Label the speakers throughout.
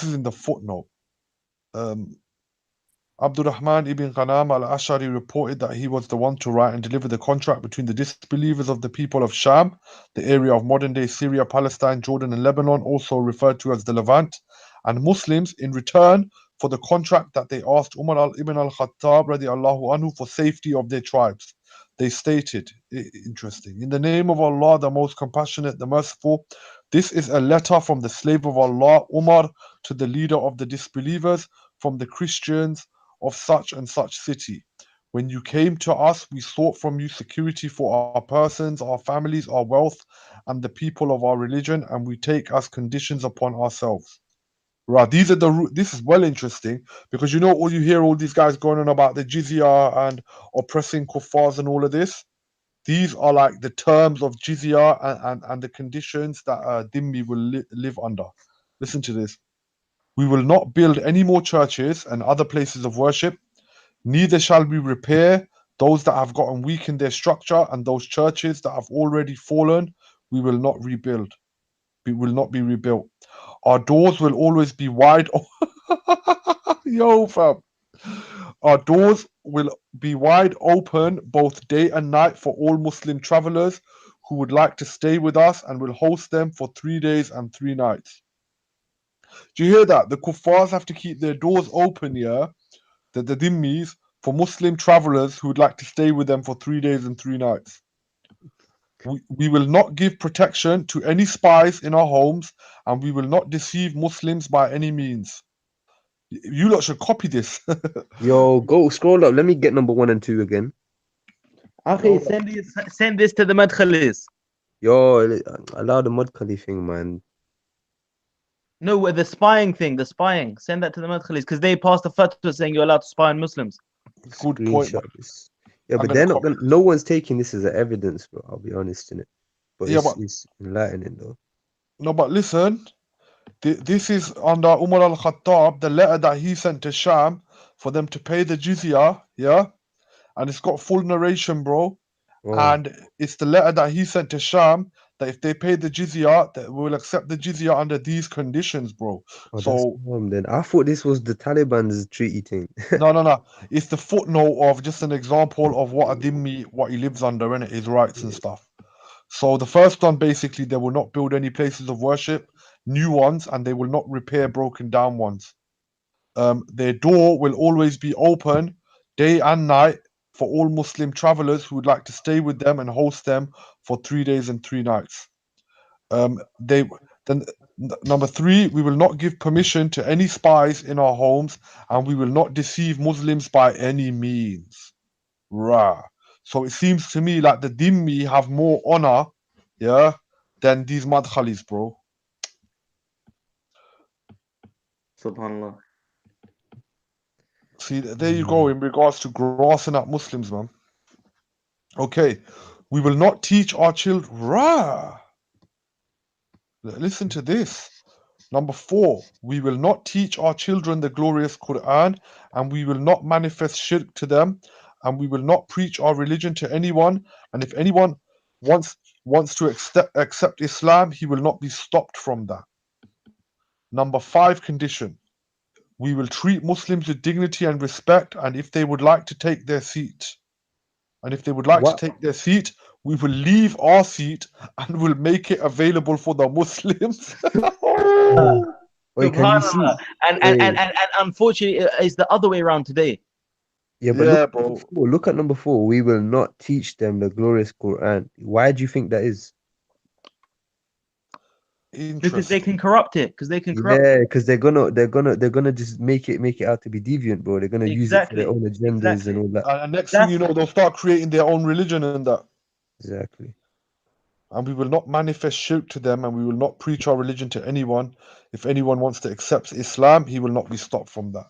Speaker 1: is in the footnote. Abdurrahman ibn Ghanam al-Ash'ari reported that he was the one to write and deliver the contract between the disbelievers of the people of Sham, the area of modern-day Syria, Palestine, Jordan, and Lebanon, also referred to as the Levant, and Muslims in return for the contract that they asked Umar ibn al-Khattab radiallahu anhu for safety of their tribes. They stated, interesting, in the name of Allah, the most compassionate, the merciful, this is a letter from the slave of Allah, Umar, to the leader of the disbelievers, from the Christians of such and such city. When you came to us, we sought from you security for our persons, our families, our wealth, and the people of our religion, and we take as conditions upon ourselves. Right, these are this is well interesting because you know all you hear all these guys going on about the jizya and oppressing kuffars and all of this. These are like the terms of jizya and the conditions that dhimmi will live under. Listen to this. We will not build any more churches and other places of worship, neither shall we repair those that have gotten weak in their structure, and those churches that have already fallen, we will not rebuild. We will not be rebuilt. Our doors will always be wide. Yo, fam. Our doors will be wide open both day and night for all Muslim travelers who would like to stay with us, and will host them for 3 days and 3 nights. Do you hear that? The kuffars have to keep their doors open, yeah? The dhimmis, for Muslim travelers who would like to stay with them for 3 days and 3 nights. We will not give protection to any spies in our homes, and we will not deceive Muslims by any means. You lot should copy this.
Speaker 2: Yo, go scroll up. Let me get number 1 and 2 again.
Speaker 3: Okay, send this to the madkhalis.
Speaker 2: Yo, allow the Mudkali thing, man.
Speaker 3: No, the spying thing, the spying. Send that to the madkhalis because they passed a fatwa saying you're allowed to spy on Muslims.
Speaker 1: Good point.
Speaker 2: Yeah, but they're not gonna. No one's taking this as an evidence, bro. I'll be honest in it. But yeah, it's enlightening though.
Speaker 1: No, but listen, this is under Umar al-Khattab, the letter that he sent to Sham for them to pay the jizya, yeah, and it's got full narration, bro. And it's the letter that he sent to Sham that if they pay the jizya, that we'll accept the jizya under these conditions, bro.
Speaker 2: Oh, so then I thought this was the Taliban's treaty thing.
Speaker 1: No. It's the footnote of just an example of what a dhimmi, what he lives under, and his rights and stuff. So the first one, basically, they will not build any places of worship, new ones, and they will not repair broken down ones. Their door will always be open day and night for all Muslim travelers who would like to stay with them and host them for 3 days and 3 nights. Number 3, we will not give permission to any spies in our homes, and we will not deceive Muslims by any means. Rah. So it seems to me like the dhimmi have more honor, yeah, than these madkhalis, bro.
Speaker 3: Subhanallah.
Speaker 1: See, there you go in regards to grassing up Muslims, man. Okay, we will not teach our children. Rah. Listen to this. Number 4, we will not teach our children the glorious Quran, and we will not manifest shirk to them, and we will not preach our religion to anyone. And if anyone wants to accept Islam, he will not be stopped from that. Number 5 condition. We will treat Muslims with dignity and respect, and if they would like to take their seat, we will leave our seat and will make it available for the Muslims.
Speaker 2: Wait, can you see?
Speaker 3: And unfortunately, it's the other way around today.
Speaker 2: Yeah, but look at number 4. We will not teach them the glorious Quran. Why do you think that is?
Speaker 3: Because they can corrupt it. Because
Speaker 2: they're gonna just make it out to be deviant, bro. They're gonna use it for their own agendas and all that.
Speaker 1: And next thing you know, they'll start creating their own religion and that.
Speaker 2: Exactly.
Speaker 1: And we will not manifest shirk to them, and we will not preach our religion to anyone. If anyone wants to accept Islam, he will not be stopped from that.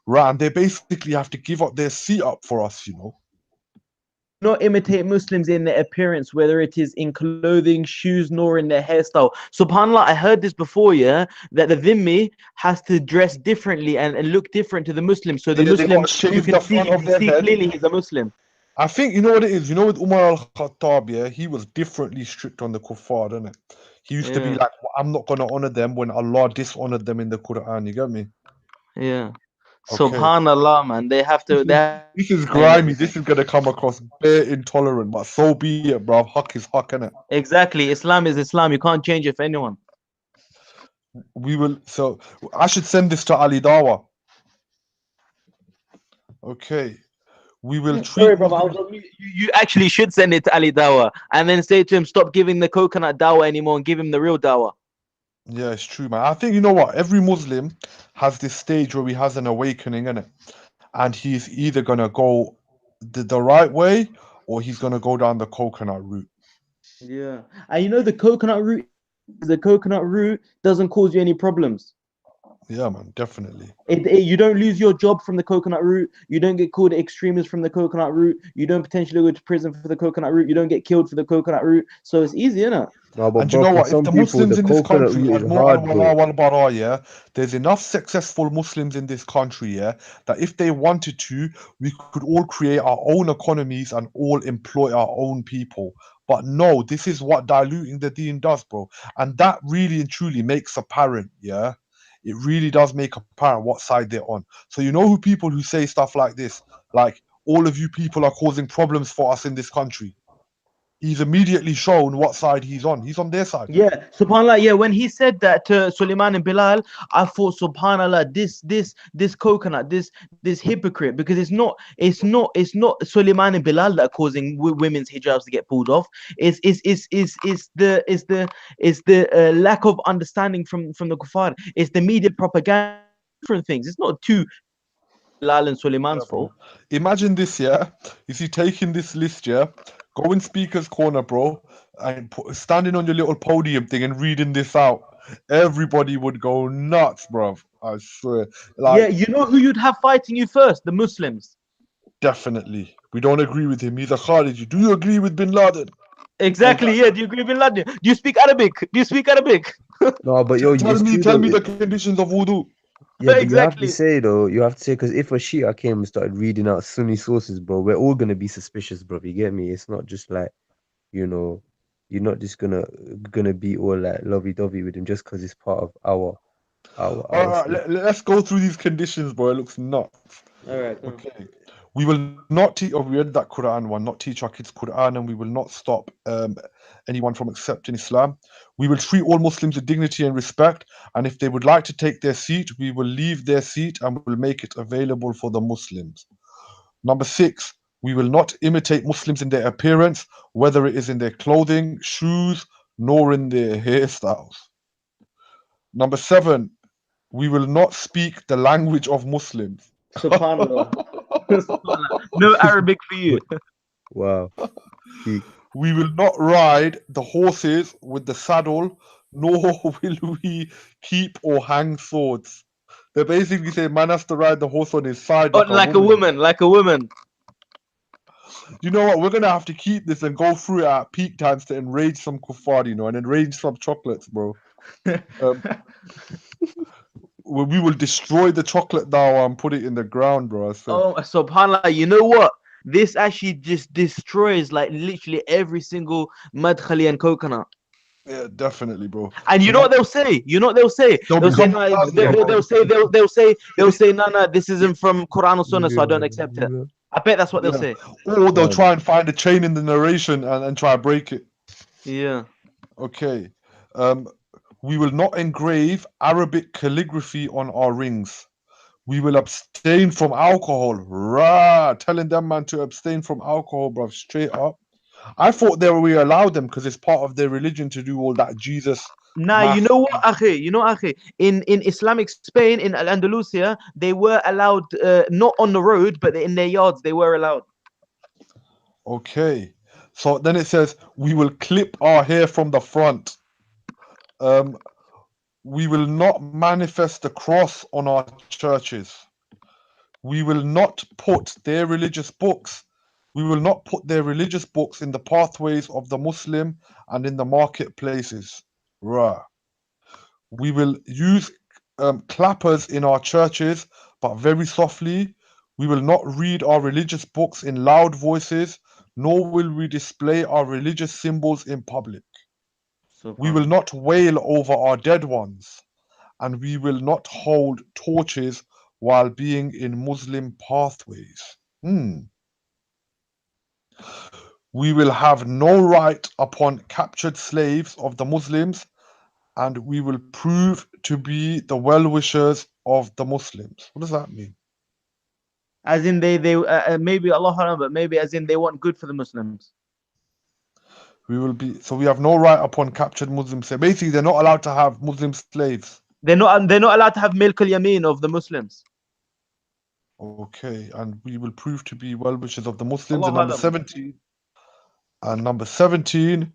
Speaker 1: Right, and they basically have to give up their seat up for us, you know.
Speaker 3: Not imitate Muslims in their appearance, whether it is in clothing, shoes, nor in their hairstyle. SubhanAllah, I heard this before, yeah, that the dhimmi has to dress differently and look different to the Muslims. So the Muslim, you can see clearly he's a Muslim.
Speaker 1: I think, you know what it is? You know, with Umar al-Khattab, yeah, he was differently strict on the kuffar, didn't it? He used to be like, I'm not going to honor them when Allah dishonored them in the Quran. You get me?
Speaker 3: Yeah.
Speaker 1: Okay.
Speaker 3: Subhanallah, man. They have to.
Speaker 1: This is grimy. This is going to come across bare intolerant, but so be it, bro. Haq is haq, innit?
Speaker 3: Exactly. Islam is Islam. You can't change it for anyone.
Speaker 1: We will. So I should send this to Ali Dawa. Okay. We will treat.
Speaker 3: Sorry, brother. You actually should send it to Ali Dawa and then say to him, stop giving the coconut dawa anymore and give him the real dawa.
Speaker 1: Yeah, it's true, man. I think, you know what? Every Muslim has this stage where he has an awakening, innit? And he's either going to go the right way or he's going to go down the coconut route.
Speaker 3: Yeah. And you know, the coconut route doesn't cause you any problems.
Speaker 1: Yeah, man, definitely.
Speaker 3: You don't lose your job from the coconut route. You don't get called extremist from the coconut route. You don't potentially go to prison for the coconut route. You don't get killed for the coconut route. So it's easy, isn't it?
Speaker 2: No, but
Speaker 1: And
Speaker 2: bro,
Speaker 1: you know what?
Speaker 2: some
Speaker 1: If the
Speaker 2: people,
Speaker 1: Muslims
Speaker 2: the
Speaker 1: in this
Speaker 2: coconut
Speaker 1: country
Speaker 2: route
Speaker 1: had
Speaker 2: is
Speaker 1: more
Speaker 2: hard, bro.
Speaker 1: al-wala, yeah, there's enough successful Muslims in this country, yeah, that if they wanted to, we could all create our own economies and all employ our own people. But no, this is what diluting the deen does, bro. And that really and truly makes apparent, yeah. It really does make apparent what side they're on. So you know who people who say stuff like this, like all of you people are causing problems for us in this country. He's immediately shown what side he's on. He's on their side.
Speaker 3: Yeah, subhanallah. Yeah, when he said that to Sulaiman and Bilal, I thought, subhanallah, this coconut, this hypocrite, because it's not Sulaiman and Bilal that are causing women's hijabs to get pulled off. It's the lack of understanding from the kuffar. It's the media propaganda, different things. It's not two Bilal and Sulaiman's fault.
Speaker 1: Imagine this, yeah. Is he taking this list, yeah? Go in speaker's corner, bro, and standing on your little podium thing and reading this out. Everybody would go nuts, bro. I swear. Like,
Speaker 3: yeah, you know who you'd have fighting you first? The Muslims.
Speaker 1: Definitely. We don't agree with him. He's a Khariji. Do you agree with Bin Laden?
Speaker 3: Exactly, yeah. Do you agree with Bin Laden? Do you speak Arabic?
Speaker 2: No, but yo,
Speaker 1: tell me the conditions of wudu.
Speaker 2: Yeah, but
Speaker 3: exactly.
Speaker 2: you have to say, because if a Shia came and started reading out Sunni sources, bro, we're all gonna be suspicious, bro. You get me? It's not just like, you know, you're not just gonna be all like lovey-dovey with him just because it's part of our.
Speaker 1: All right, let's go through these conditions, bro. It looks nuts.
Speaker 3: All right.
Speaker 1: Okay. We will not teach, we read that Quran one, not teach our kids Quran, and we will not stop anyone from accepting Islam. We will treat all Muslims with dignity and respect, and if they would like to take their seat, we will leave their seat and will make it available for the Muslims. Number 6, we will not imitate Muslims in their appearance, whether it is in their clothing, shoes, nor in their hairstyles. Number 7, we will not speak the language of Muslims.
Speaker 3: SubhanAllah. No Arabic for you.
Speaker 2: Wow.
Speaker 1: We will not ride the horses with the saddle, nor will we keep or hang swords. They basically say man has to ride the horse on his side
Speaker 3: like a woman.
Speaker 1: You know what? We're gonna have to keep this and go through it at peak times to enrage some kuffar, you know, and enrage some chocolates, bro. We will destroy the chocolate dawah and put it in the ground, bro.
Speaker 3: Oh, subhanallah. You know what? This actually just destroys like literally every single madkhali and coconut.
Speaker 1: Yeah, definitely, bro.
Speaker 3: And you know what they'll say? They'll say, no, this isn't from Quran or Sunnah, so I don't accept it. I bet that's what they'll say.
Speaker 1: Or they'll try and find a chain in the narration and try to break it.
Speaker 3: Yeah.
Speaker 1: Okay. We will not engrave Arabic calligraphy on our rings. We will abstain from alcohol. Rah! Telling them, man, to abstain from alcohol, bro, straight up. I thought we allowed them because it's part of their religion to do all that Jesus.
Speaker 3: Nah, you know what, akhi? In Islamic Spain, in Andalusia, they were allowed, not on the road, but in their yards, they were allowed.
Speaker 1: Okay. So then it says, we will clip our hair from the front. We will not manifest the cross on our churches. We will not put their religious books. We will not put their religious books in the pathways of the Muslim and in the marketplaces. Rah. We will use clappers in our churches, but very softly. We will not read our religious books in loud voices, nor will we display our religious symbols in public. We will not wail over our dead ones, and we will not hold torches while being in Muslim pathways. We will have no right upon captured slaves of the Muslims, and we will prove to be the well-wishers of the Muslims. What does that mean?
Speaker 3: As in maybe Allah, but maybe as in they want good for the Muslims.
Speaker 1: We will be, so we have no right upon captured Muslims. So basically, they're not allowed to have Muslim slaves.
Speaker 3: They're not allowed to have milk al-yamin of the Muslims.
Speaker 1: Okay, and we will prove to be well-wishers of the Muslims.
Speaker 3: Allah
Speaker 1: And number 17,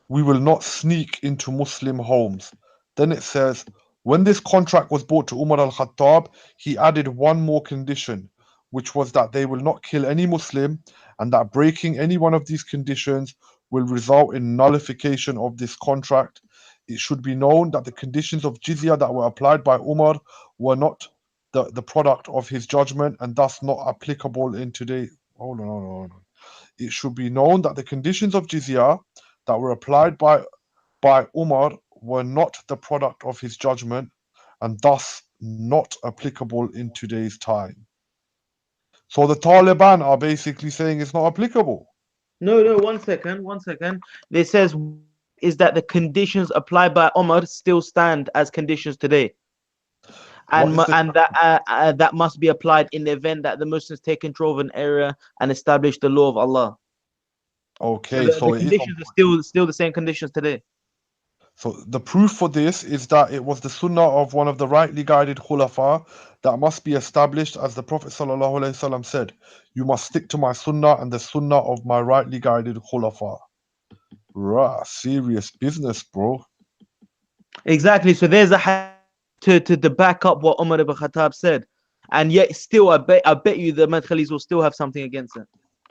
Speaker 1: we will not sneak into Muslim homes. Then it says, when this contract was brought to Umar al-Khattab, he added one more condition, which was that they will not kill any Muslim, and that breaking any one of these conditions will result in nullification of this contract. It should be known that the conditions of jizya that were applied by Umar were not the product of his judgment, and thus not applicable in today. Hold on. It should be known that the conditions of jizya that were applied by Umar were not the product of his judgment, and thus not applicable in today's time. So the Taliban are basically saying it's not applicable.
Speaker 3: No, one second. It says is that the conditions applied by Umar still stand as conditions today. And that must be applied in the event that the Muslims take control of an area and establish the law of Allah.
Speaker 1: Okay,
Speaker 3: so the conditions are still the same conditions today.
Speaker 1: So the proof for this is that it was the sunnah of one of the rightly guided khulafa that must be established, as the Prophet ﷺ said, you must stick to my sunnah and the sunnah of my rightly guided khulafa. Rah, serious business, bro.
Speaker 3: Exactly. So there's a hadith to back up what Umar ibn Khattab said. And yet still I bet you the Madkhalis will still have something against it.